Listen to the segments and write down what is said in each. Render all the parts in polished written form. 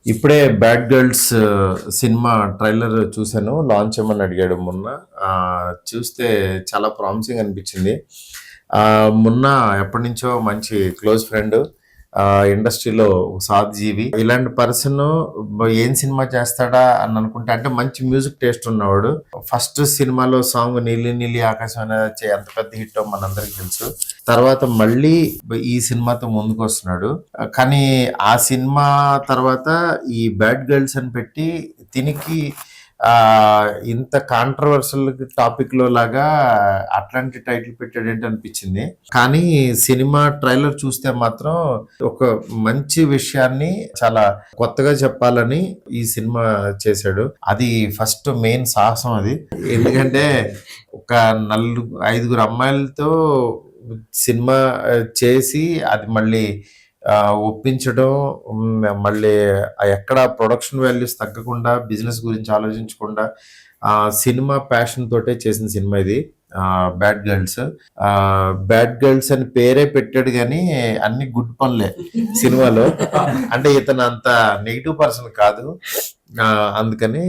ఇప్పుడే bad girls cinema trailer చూశాను. Launch ఏమని అడిగాడు మొన్న. చూస్తే చాలా ప్రామిసింగ్ అనిపించింది. మొన్న ఎప్పటి నుంచో మంచి క్లోజ్ ఫ్రెండ్, ఇండస్ట్రీలో సాధ్ జీవి, ఇలాంటి పర్సన్ ఏం సినిమా చేస్తాడా అని అనుకుంటే, అంటే మంచి మ్యూజిక్ టేస్ట్ ఉన్నవాడు. ఫస్ట్ సినిమాలో సాంగ్ నీలి నీలి ఆకాశం అనేది ఎంత పెద్ద హిట్ మనందరికి తెలుసు. తర్వాత మళ్ళీ ఈ సినిమాతో ముందుకు వస్తున్నాడు. కానీ ఆ సినిమా తర్వాత ఈ బ్యాడ్ గర్ల్స్ అని పెట్టి దీనికి ఇంత కాంట్రవర్షియల్ టాపిక్ లో లాగా అట్లాంటి టైటిల్ పెట్టాడు ఏంటి అనిపించింది. కానీ సినిమా ట్రైలర్ చూస్తే మాత్రం ఒక మంచి విషయాన్ని చాలా కొత్తగా చెప్పాలని ఈ సినిమా చేశాడు. అది ఫస్ట్ మెయిన్ సాహసం అది. ఎందుకంటే ఒక 5 అమ్మాయిలతో సినిమా చేసి అది మళ్ళీ ఒప్పించడం, మళ్ళీ ఎక్కడ ప్రొడక్షన్ వాల్యూస్ తగ్గకుండా, బిజినెస్ గురించి ఆలోచించకుండా సినిమా ప్యాషన్ తోటే చేసిన సినిమా ఇది బ్యాడ్ గర్ల్స్. బ్యాడ్ గర్ల్స్ అని పేరే పెట్టాడు కానీ అన్ని గుడ్ పనులే సినిమాలో. అంటే ఇతను అంత నెగిటివ్ పర్సన్ కాదు. అందుకని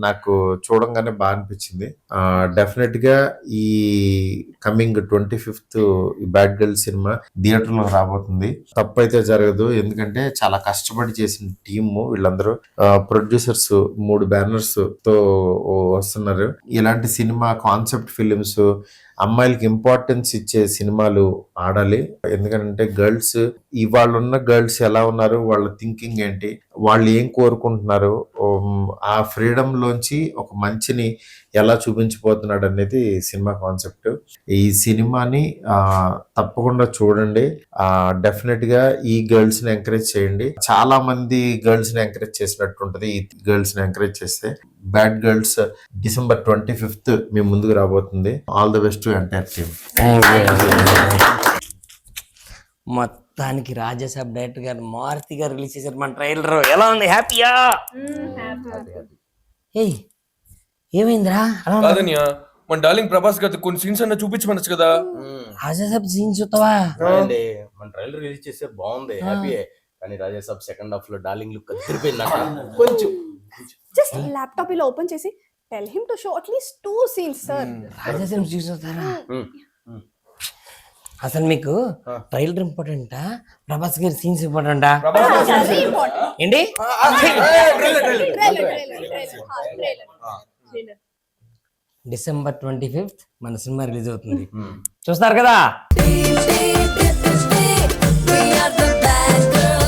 నాకు చూడంగానే బాగా అనిపించింది. డెఫినెట్ గా ఈ కమింగ్ 25th ఈ బ్యాడ్ గర్ల్ సినిమా థియేటర్ లో రాబోతుంది. తప్పైతే జరగదు. ఎందుకంటే చాలా కష్టపడి చేసిన టీము వీళ్ళందరూ. ప్రొడ్యూసర్స్ 3 బ్యానర్స్ తో వస్తున్నారు. ఇలాంటి సినిమా కాన్సెప్ట్ ఫిలిమ్స్, అమ్మాయిలకి ఇంపార్టెన్స్ ఇచ్చే సినిమాలు ఆడాలి. ఎందుకంటే గర్ల్స్, ఇవాళ ఉన్న గర్ల్స్ ఎలా ఉన్నారు, వాళ్ళ థింకింగ్ ఏంటి, వాళ్ళు ఏం కోరుకుంటున్నారు, ఆ ఫ్రీడమ్ లోంచి ఒక మంచిని ఎలా చూపించిపోతున్నాడు అనేది సినిమా కాన్సెప్ట్. ఈ సినిమాని తప్పకుండా చూడండి. డెఫినెట్ గా ఈ గర్ల్స్ ని ఎంకరేజ్ చేయండి. చాలా మంది గర్ల్స్ ని ఎంకరేజ్ చేసినట్టు ఉంటది ఈ గర్ల్స్ ని ఎంకరేజ్ చేస్తే. బ్యాడ్ గర్ల్స్ December 25th మీ ముందుకు రాబోతుంది. All the best to entire team. మొత్తానికి రాజాసాబ్ డైరెక్టర్ గారు మారుతి గారు రిలీజ్ చేశారు మన ట్రైలర్. ఎలా ఉంది? హ్యాపీయా? ఏయ్ ఏమైందిరా? మన డార్లింగ్ ప్రభాస్ గారి కొన్ని సీన్స్ అన్న చూపించమనొచ్చు కదా. రాజాసాబ్ సీన్స్ చూస్తావా? మన ట్రైలర్ రిలీజ్ చేస్తే బాగుంది, హ్యాపీ. కానీ రాజాసాబ్ సెకండ్ హాఫ్ లో డార్లింగ్ లుక్ అదిరిపోయిందట. కొంచెం జస్ట్ ల్యాప్టాప్ ఇలా ఓపెన్ చేసి tell him to show at least 2 scenes sir. Raja Saab చూస్తారా? అసలు మీకు ట్రైలర్ ఇంపార్టెంటా, ప్రభాస్ గారి సీన్స్ ఇంపార్టెంటా ఏంటి? December 25th మన సినిమా రిలీజ్ అవుతుంది. చూస్తారు కదా?